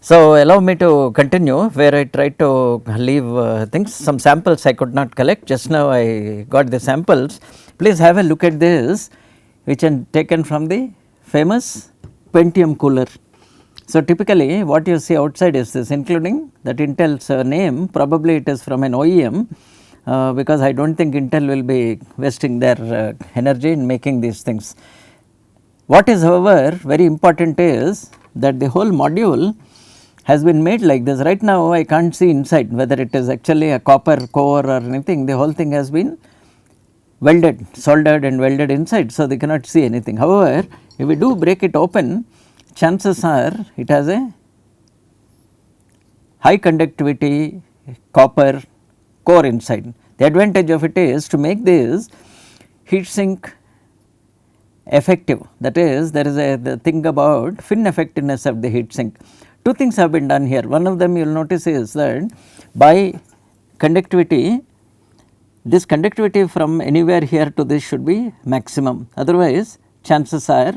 So, allow me to continue where I tried to leave things. Some samples I could not collect, just now I got the samples. Please have a look at this, which are taken from the famous Pentium cooler. So, typically what you see outside is this, including that Intel's name, probably it is from an OEM, because I do not think Intel will be wasting their energy in making these things. What is however very important is that the whole module has been made like this. Right now I can't see inside whether it is actually a copper core or anything, the whole thing has been welded, soldered and welded inside. So, they cannot see anything. However, if we do break it open, chances are it has a high conductivity copper core inside. The advantage of it is to make this heat sink effective, that is there is the thing about fin effectiveness of the heat sink. Two things have been done here. One of them you will notice is that by conductivity, this conductivity from anywhere here to this should be maximum, otherwise chances are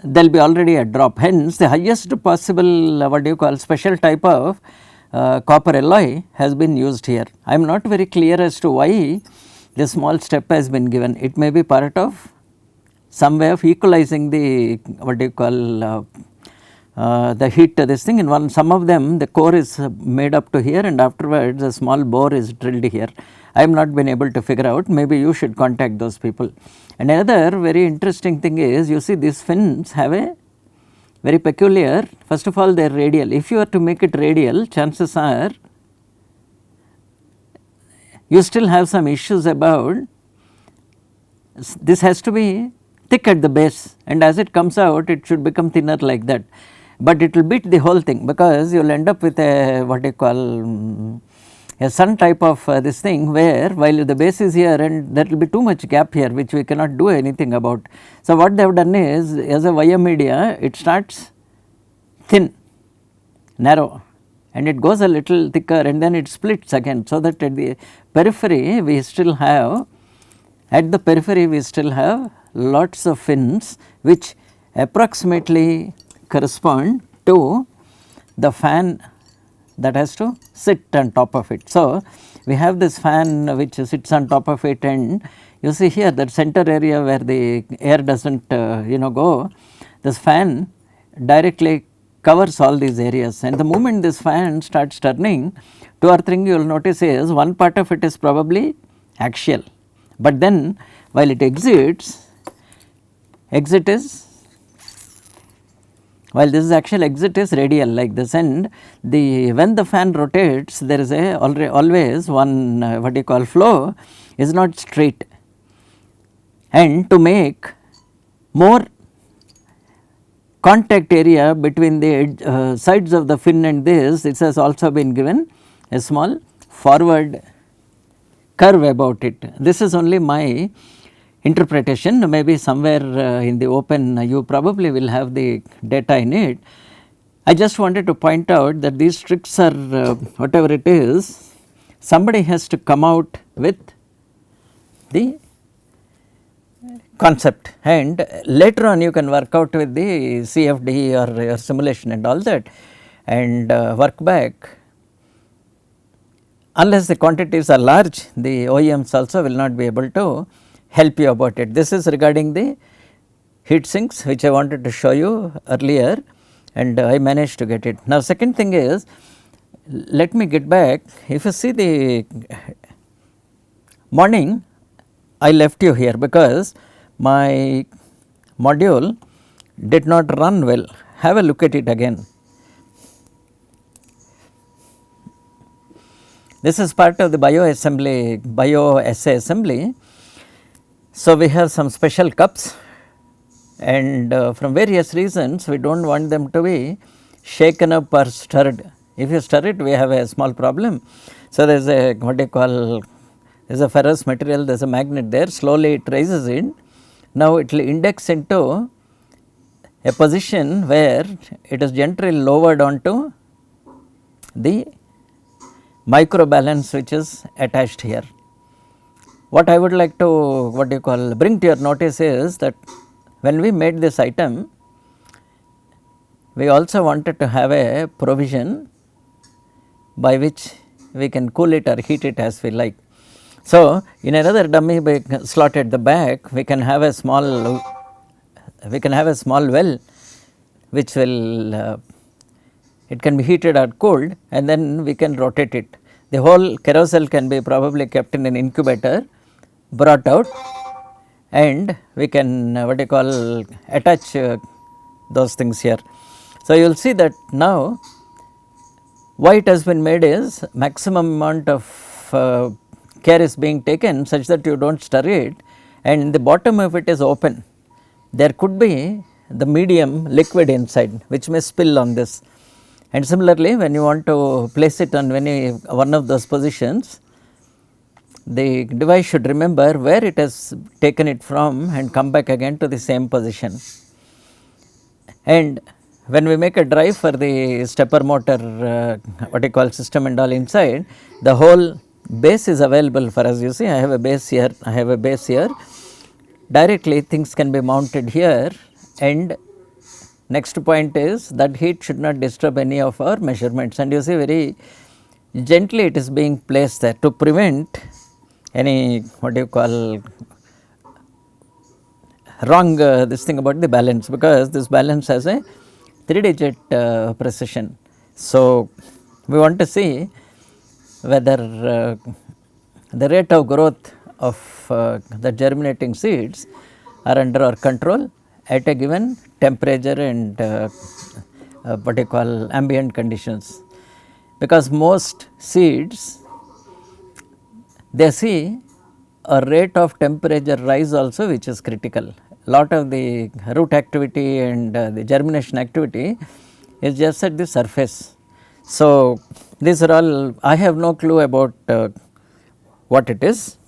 there will be already a drop. Hence, the highest possible what do you call special type of copper alloy has been used here. I am not very clear as to why this small step has been given. It may be part of some way of equalizing the what do you call the heat to this thing. In some of them the core is made up to here and afterwards a small bore is drilled here. I have not been able to figure out, maybe you should contact those people. And another very interesting thing is, you see these fins have a very peculiar, first of all they are radial. If you are to make it radial, chances are you still have some issues about this has to be thick at the base, and as it comes out it should become thinner like that, but it will beat the whole thing because you will end up with a what you call a sun type of this thing, where while the base is here and there will be too much gap here which we cannot do anything about. So, what they have done is, as a wire media it starts thin, narrow, and it goes a little thicker and then it splits again, so that at the periphery we still have, at the periphery we still have lots of fins which approximately correspond to the fan that has to sit on top of it. So, we have this fan which sits on top of it, and you see here that center area where the air does not go, this fan directly covers all these areas, and the moment this fan starts turning, two or three you will notice is one part of it is probably axial, but then while it exits, exit is, while this is axial, exit is radial like this, and when the fan rotates there is a always one what you call flow is not straight, and to make more contact area between the sides of the fin and this, it has also been given a small forward curve about it. This is only my interpretation, maybe somewhere in the open you probably will have the data in it. I just wanted to point out that these tricks are whatever it is, somebody has to come out with the concept, and later on you can work out with the CFD or your simulation and all that, and work back. Unless the quantities are large, the OEMs also will not be able to help you about it. This is regarding the heat sinks which I wanted to show you earlier, and I managed to get it. Now, second thing is, let me get back. If you see the morning, I left you here because my module did not run well. Have a look at it again. This is part of the bioassay assembly. So, we have some special cups, and from various reasons we do not want them to be shaken up or stirred. If you stir it, we have a small problem. So, there is a what you call, there is a ferrous material, there is a magnet there, slowly it rises in. Now, it will index into a position where it is gently lowered onto the microbalance which is attached here. What I would like to bring to your notice is that when we made this item, we also wanted to have a provision by which we can cool it or heat it as we like. So, in another dummy slot at the back, we can have a small well which will it can be heated or cooled, and then we can rotate it. The whole carousel can be probably kept in an incubator, brought out, and we can what you call attach those things here. So, you will see that now why it has been made is maximum amount of care is being taken such that you do not stir it, and the bottom of it is open. There could be the medium liquid inside which may spill on this, and similarly when you want to place it on one of those positions, the device should remember where it has taken it from and come back again to the same position. And when we make a drive for the stepper motor what you call system and all inside, the whole base is available for us. You see, I have a base here, I have a base here. Directly things can be mounted here, and next point is that heat should not disturb any of our measurements, and you see very gently it is being placed there to prevent any what you call wrong this thing about the balance, because this balance has a 3-digit precision. So, we want to see whether the rate of growth of the germinating seeds are under our control at a given temperature and what you call ambient conditions, because most seeds they see a rate of temperature rise also which is critical. Lot of the root activity and the germination activity is just at the surface. So, these are all, I have no clue about what it is.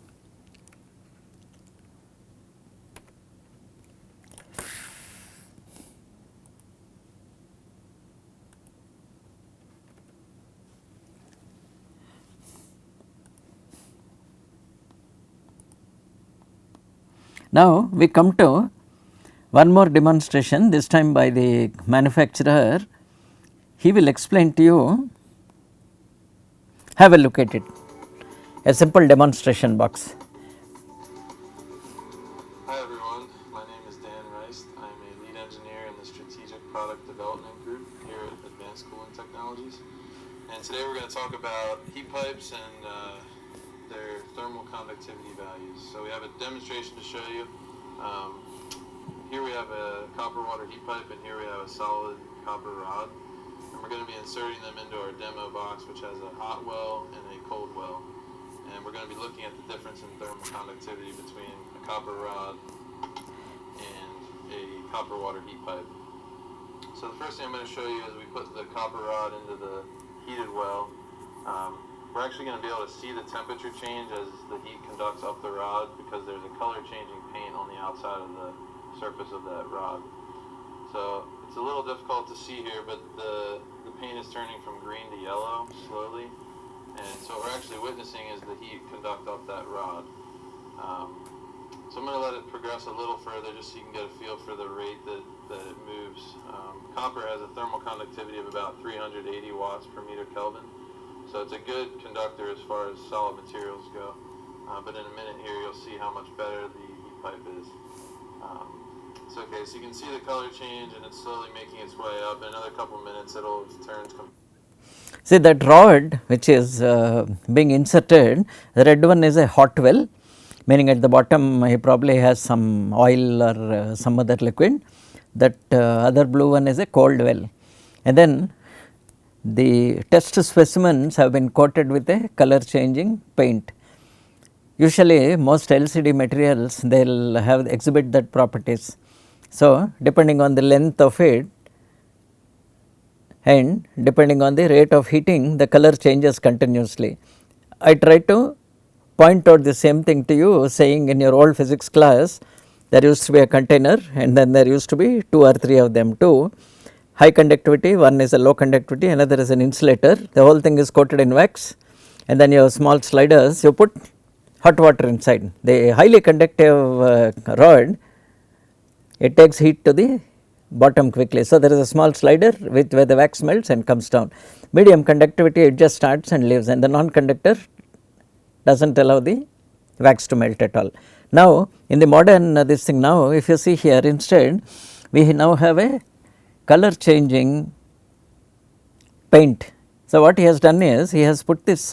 Now, we come to one more demonstration, this time by the manufacturer. He will explain to you, have a look at it, a simple demonstration box. Hi everyone, my name is Dan Rice. I am a lead engineer in the Strategic Product Development Group here at Advanced Cooling Technologies. And today we're going to talk about heat pipes and their thermal conductivity values. So we have a demonstration to show you. Here we have a copper water heat pipe, and here we have a solid copper rod. And we're going to be inserting them into our demo box, which has a hot well and a cold well. And we're going to be looking at the difference in thermal conductivity between a copper rod and a copper water heat pipe. So the first thing I'm going to show you is we put the copper rod into the heated well. We're actually going to be able to see the temperature change as the heat conducts up the rod, because there's a color changing paint on the outside of the surface of that rod. So it's a little difficult to see here, but the paint is turning from green to yellow slowly, and so what we're actually witnessing is the heat conduct up that rod. So I'm going to let it progress a little further just so you can get a feel for the rate that it moves. Copper has a thermal conductivity of about 380 watts per meter Kelvin, so it's a good conductor as far as solid materials go. But in a minute here you'll see how much better the heat pipe is. So okay, so you can see the color change, and it's slowly making its way up. In another couple minutes it'll turn. See that rod which is being inserted, the red one is a hot well, meaning at the bottom he probably has some oil or some other liquid. That other blue one is a cold well, and then the test specimens have been coated with a color changing paint. Usually most LCD materials they will have exhibit that properties. So, depending on the length of it and depending on the rate of heating, the color changes continuously. I try to point out the same thing to you, saying in your old physics class there used to be a container, and then there used to be 2 or 3 of them, 2 high conductivity, one is a low conductivity, another is an insulator. The whole thing is coated in wax, and then you have small sliders, you put hot water inside. The highly conductive rod, it takes heat to the bottom quickly. So, there is a small slider with where the wax melts and comes down. Medium conductivity, it just starts and leaves, and the non-conductor does not allow the wax to melt at all. Now, in the modern this thing now, if you see here, instead we now have a color changing paint. So, what he has done is he has put this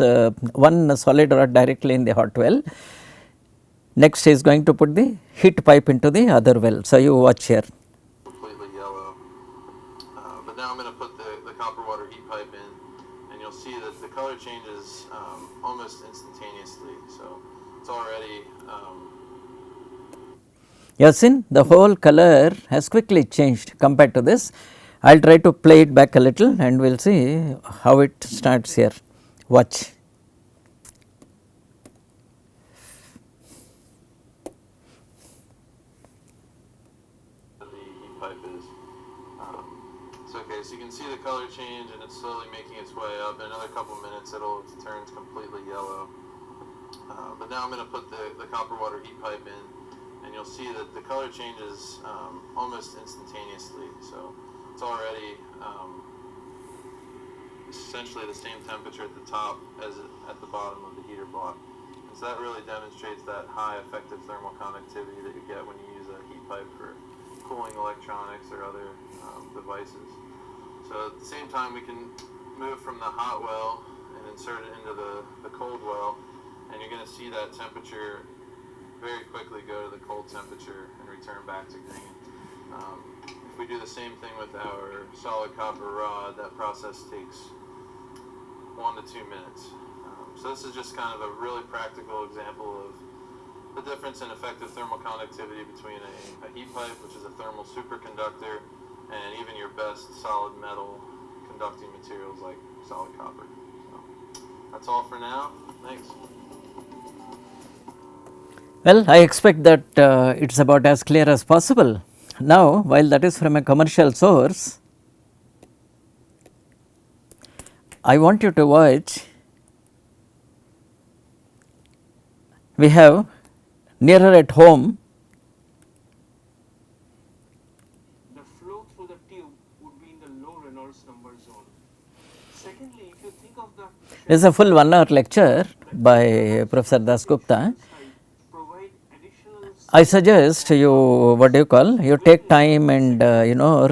one solid rod directly in the hot well. Next he is going to put the heat pipe into the other well. So, you watch here. Completely yellow. But now I'm going to put the copper water heat pipe in, and you'll see that the color changes almost instantaneously. So it's already. You have seen the whole color has quickly changed compared to this. I will try to play it back a little and we will see how it starts here. Watch. Okay, so you can see the color change and it's slowly making its way up. In another couple minutes it'll turn completely yellow. But now I'm going to put the copper water heat pipe in, and you'll see that the color changes almost instantaneously. So it's already essentially the same temperature at the top as at the bottom of the heater block. And so that really demonstrates that high effective thermal conductivity that you get when you use a heat pipe for cooling electronics or other devices. So at the same time we can move from the hot well and insert it into the cold well, and you're going to see that temperature very quickly go to the cold temperature and return back to green. If we do the same thing with our solid copper rod, that process takes 1 to 2 minutes. So this is just kind of a really practical example of the difference in effective thermal conductivity between a heat pipe, which is a thermal superconductor, and even your best solid metal conducting materials like solid copper. So that's all for now. Thanks. Well, I expect that it is about as clear as possible. Now, while that is from a commercial source, I want you to watch. We have nearer at home. The flow through the tube would be in the low Reynolds number zone. Secondly, if you think of the This is a full 1 hour lecture by Professor Dasgupta. provide additional I suggest you, what do you call, you take time and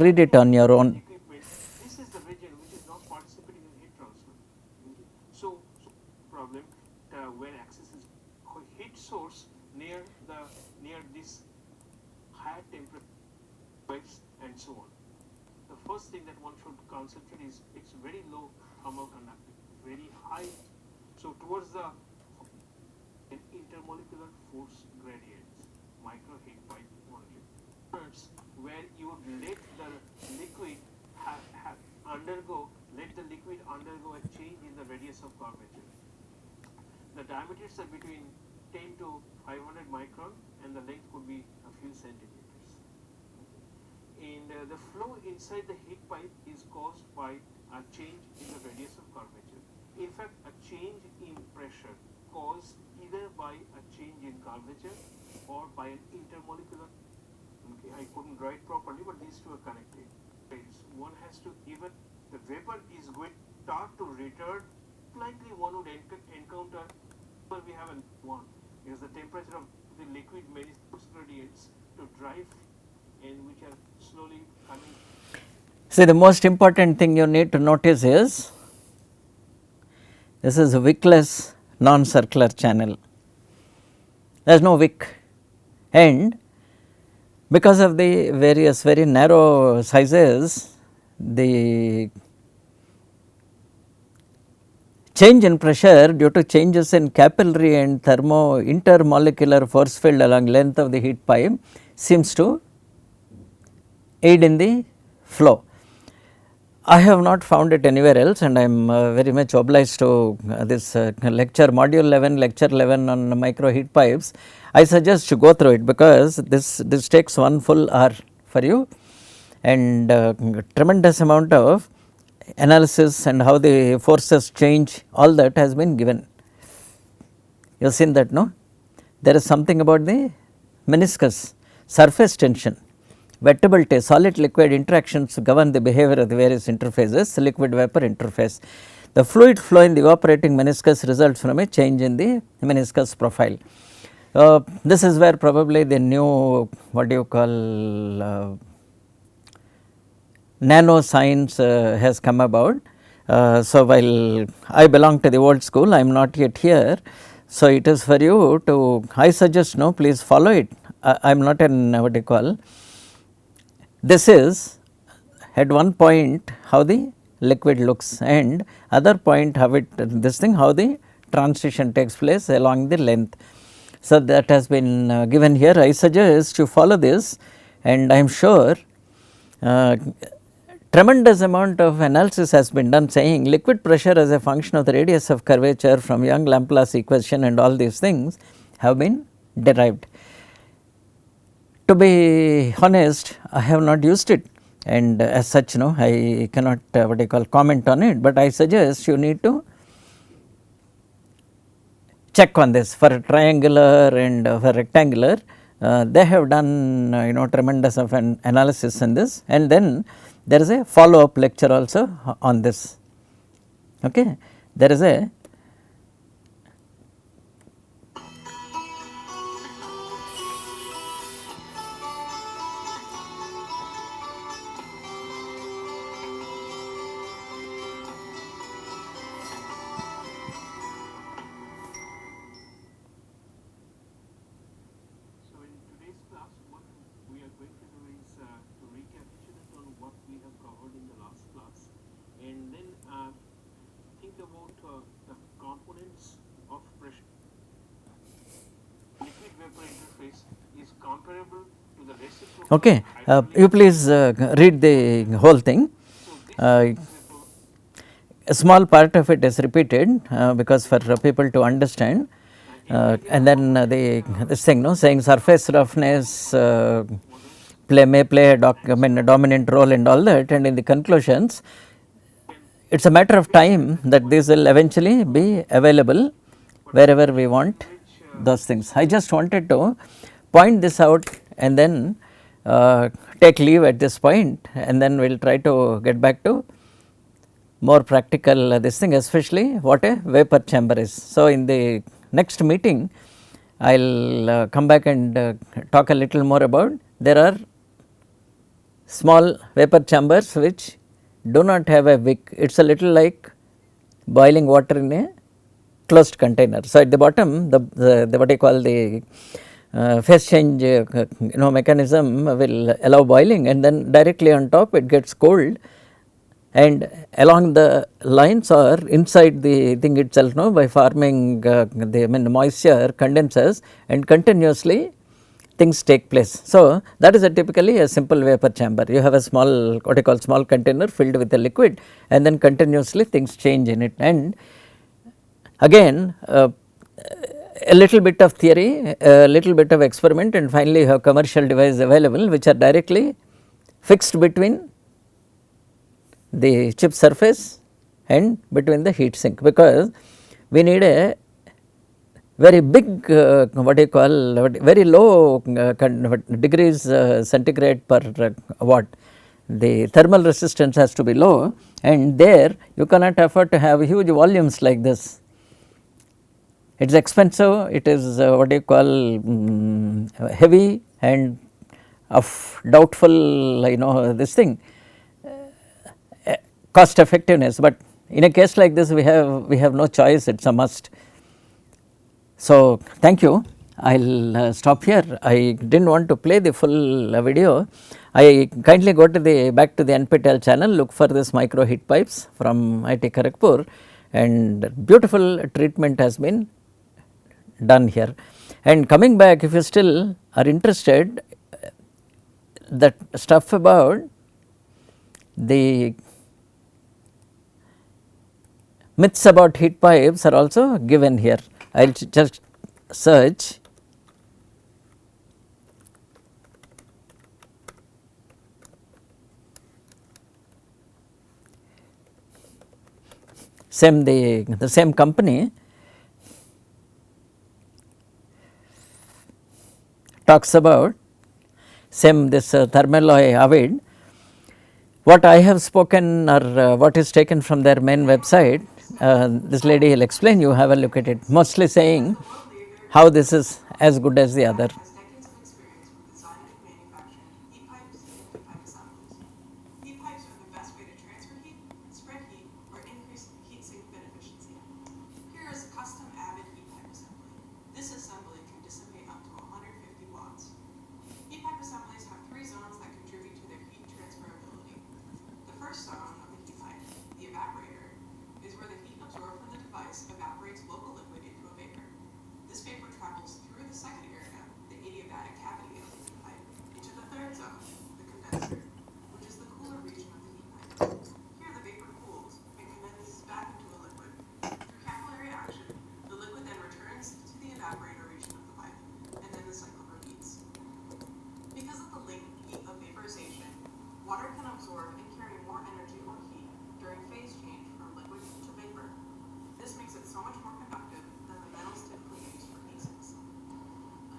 read it on your own. equipment, this is the region which is not participating in heat transfer. So problem where access is heat source near this higher temperature pipes and so on. The first thing that one should concentrate is it's very low thermal conductivity, very high. So towards the intermolecular force gradients, micro heat pipe only. Where you would let the liquid let the liquid undergo a change in the radius of curvature. The diameters are between 10 to 500 micron and the length could be a few centimeters. And the flow inside the heat pipe is caused by a change in the radius of curvature. In fact, a change in pressure caused either by a change in curvature or by an intermolecular. Okay, I couldn't write properly, but these two are connected. One has to, even the vapor is going to start to return, likely one would encounter, but we have a one, because the temperature of the liquid many gradients to drive and which are slowly coming. See, the most important thing you need to notice is, this is a wickless non-circular channel. There is no wick, and because of the various very narrow sizes, the change in pressure due to changes in capillary and intermolecular force field along length of the heat pipe seems to aid in the flow. I have not found it anywhere else, and I am very much obliged to this lecture, module 11, lecture 11 on micro heat pipes. I suggest you go through it, because this takes 1 full hour for you, and tremendous amount of analysis and how the forces change, all that has been given. You have seen that, no? There is something about the meniscus surface tension, wettability, solid liquid interactions govern the behavior of the various interfaces, liquid vapor interface. The fluid flow in the evaporating meniscus results from a change in the meniscus profile. This is where probably the new, what do you call, nanoscience has come about. So, while I belong to the old school, I am not yet here. So, it is for you to, I suggest no, please follow it. I am not an, what do you call, this is at one point how the liquid looks, and other point how it, this thing, how the transition takes place along the length. So, that has been given here. I suggest you follow this, and I am sure tremendous amount of analysis has been done saying liquid pressure as a function of the radius of curvature from Young-Laplace equation and all these things have been derived. To be honest, I have not used it, and as such no, I cannot what I call comment on it, but I suggest you need to check on this for triangular and for rectangular. They have done tremendous of an analysis in this, and then there is a follow up lecture also on this. Okay. There is a okay. You please read the whole thing. A small part of it is repeated because for people to understand, and then this thing no, saying surface roughness may play a dominant role and all that, and in the conclusions it is a matter of time that these will eventually be available wherever we want those things. I just wanted to point this out and then take leave at this point, and then we will try to get back to more practical this thing, especially what a vapor chamber is. So, in the next meeting I will come back and talk a little more about, there are small vapor chambers which do not have a wick, it is a little like boiling water in a closed container. So, at the bottom the what I call the phase change mechanism will allow boiling, and then directly on top it gets cold, and along the lines or inside the thing itself by forming the moisture condenses and continuously things take place. So, that is typically a simple vapor chamber. You have a small what I call small container filled with a liquid, and then continuously things change in it, and again a little bit of theory, a little bit of experiment, and finally you have commercial devices available which are directly fixed between the chip surface and between the heat sink, because we need a very big what you call very low degrees centigrade per watt. The thermal resistance has to be low, and there you cannot afford to have huge volumes like this. It is expensive, it is what you call heavy and of doubtful this thing cost effectiveness, but in a case like this we have no choice, it is a must. So, thank you. I will stop here. I did not want to play the full video. I kindly go to the back to the NPTEL channel, look for this micro heat pipes from IIT Kharagpur, and beautiful treatment has been done here. And coming back, if you still are interested, that stuff about the myths about heat pipes are also given here. I will just search the same company talks about same this Thermalloy Avid. What I have spoken or what is taken from their main website, this lady will explain, you have a look at it, mostly saying how this is as good as the other. Has decades of experience with designing and manufacturing heat pipes and heat pipe assemblies. Heat pipes are the best way to transfer heat, spread heat, or increase heat sink bit efficiency. Here is a custom Avid heat pipe assembly. This assembly can dissipate up to 150 watts. Heat pipe assemblies have 3 zones that contribute to their heat transferability. The first zone of the heat pipe, the evaporator, is where the heat absorbed from the device evaporates local liquid into a vapor. This vapor travels through the second area, the adiabatic cavity of the heat pipe, into the third zone, the condenser, which is the cooler region of the heat pipe. Here the vapor cools and condenses back into a liquid. Through capillary action, the liquid then returns to the evaporator region of the pipe, and then the cycle repeats. Because of the latent heat of vaporization, water can absorb and carry more energy or heat during phase change from liquid to vapor. This makes it so much more conductive than the metals typically used for heat sinks.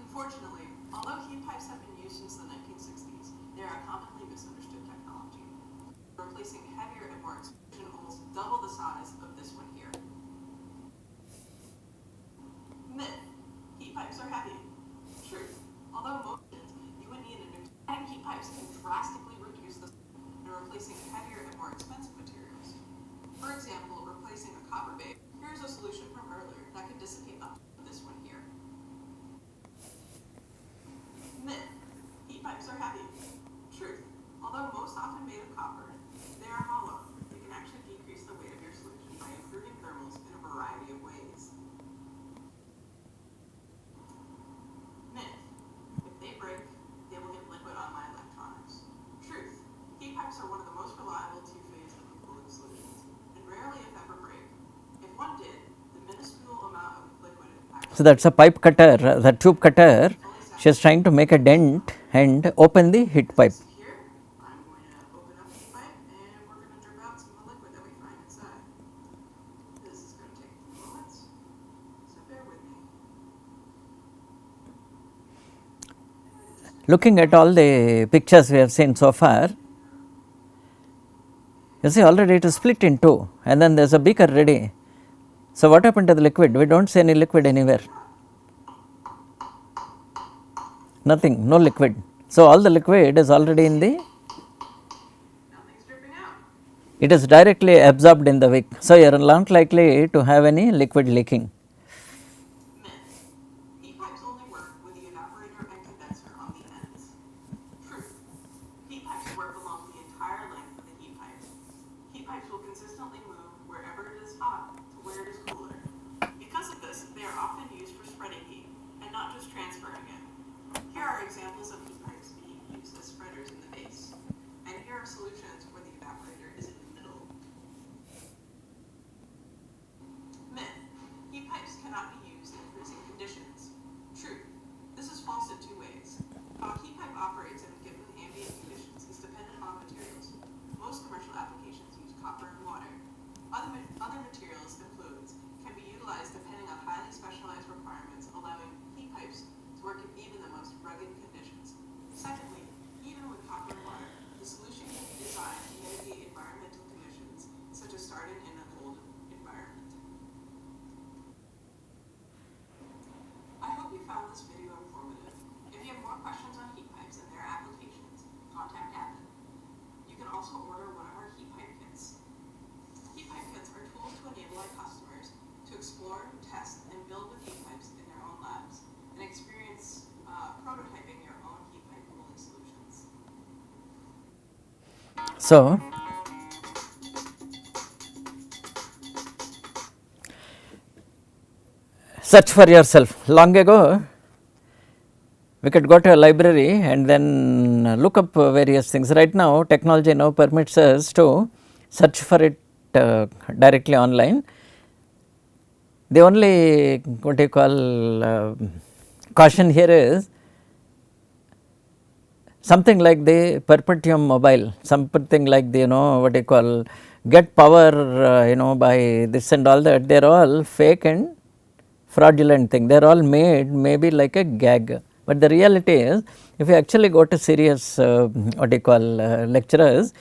Unfortunately, although heat pipes have been used since the 1960s, they are a commonly misunderstood technology, replacing heavier and more expensive, almost double the size of this one here. Myth: heat pipes are heavy. Truth: although most you would need a new adding heat pipes can drastically reduce the and replacing heavier and more expensive materials. For example, replacing a copper base. Here's a solution from earlier that could dissipate up to this one here. Myth: heat pipes are heavy. Truth: although most often made of copper, they are hollow. You can actually decrease the weight of your solution by improving thermals in a variety of ways. Myth: if they break, they will get liquid on my electronics. Truth: heat pipes are one of the most reliable two-phase liquid cooling solutions, and rarely if ever break. If one did, the minuscule amount of liquid So that is a pipe cutter, the tube cutter, she is trying to make a dent and open the heat pipe. here, I'm going to open up the heat pipe and we're going to drip out some of the liquid that we find inside. This is going to take a few moments, so bear with me. Looking at all the pictures we have seen so far, you see already it is split in two and then there is a beaker ready. So what happened to the liquid? We do not see any liquid anywhere, nothing, no liquid. So all the liquid is already in the, Nothing's dripping out. it is directly absorbed in the wick. So you are not likely to have any liquid leaking. Myth: heat pipes only work with the evaporator and condenser on the ends. Truth: heat pipes work along the entire length of the heat pipe. Heat pipes will consistently move wherever it is hot to where it is cooler. Because of this, they are often used for spreading heat and not just transferring it. Here are examples of heat pipes being used as spreaders in the base. And here are solutions where the evaporator is in the middle. Myth: heat pipes cannot be used in freezing conditions. Truth: this is false in 2 ways. How a heat pipe operates in given ambient conditions is dependent on materials. Most commercial applications use copper and water. Other materials and fluids can be utilized depending on highly specialized requirements, allowing heat pipes to work in even the most rugged conditions. Secondly, even with copper and water, the solution can be designed to mitigate environmental conditions, such as starting in a cold environment. I hope you found this video informative. If you have more questions on heat pipes and their applications, contact Avid. You can also order one of our heat pipe kits. Heat pipe kits are tools to enable our customers to explore, test, and build with heat pipes in their own labs and experience prototyping your own heat pipe cooling solutions. So search for yourself. Long ago we could go to a library and then look up various things. Right now technology now permits us to search for it directly online. The only what you call caution here is something like the perpetuum mobile, something like the what you call get power by this and all that, they are all fake and fraudulent thing. They are all made maybe like a gag But the reality is, if you actually go to serious lecturers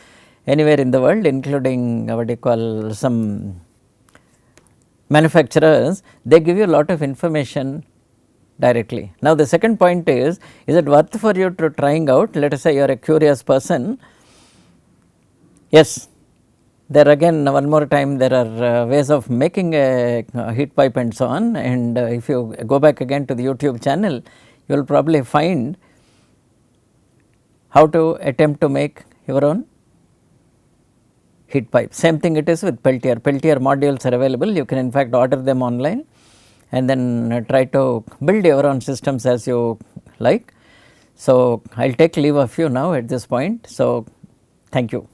anywhere in the world, including some manufacturers, they give you a lot of information directly. Now, the second point is it worth for you to trying out? Let us say you are a curious person. Yes, there again one more time there are ways of making a heat pipe and so on, and if you go back again to the YouTube channel, you will probably find how to attempt to make your own heat pipe. Same thing it is with Peltier. Peltier modules are available, you can in fact order them online and then try to build your own systems as you like. So, I will take leave of you now at this point. So, thank you.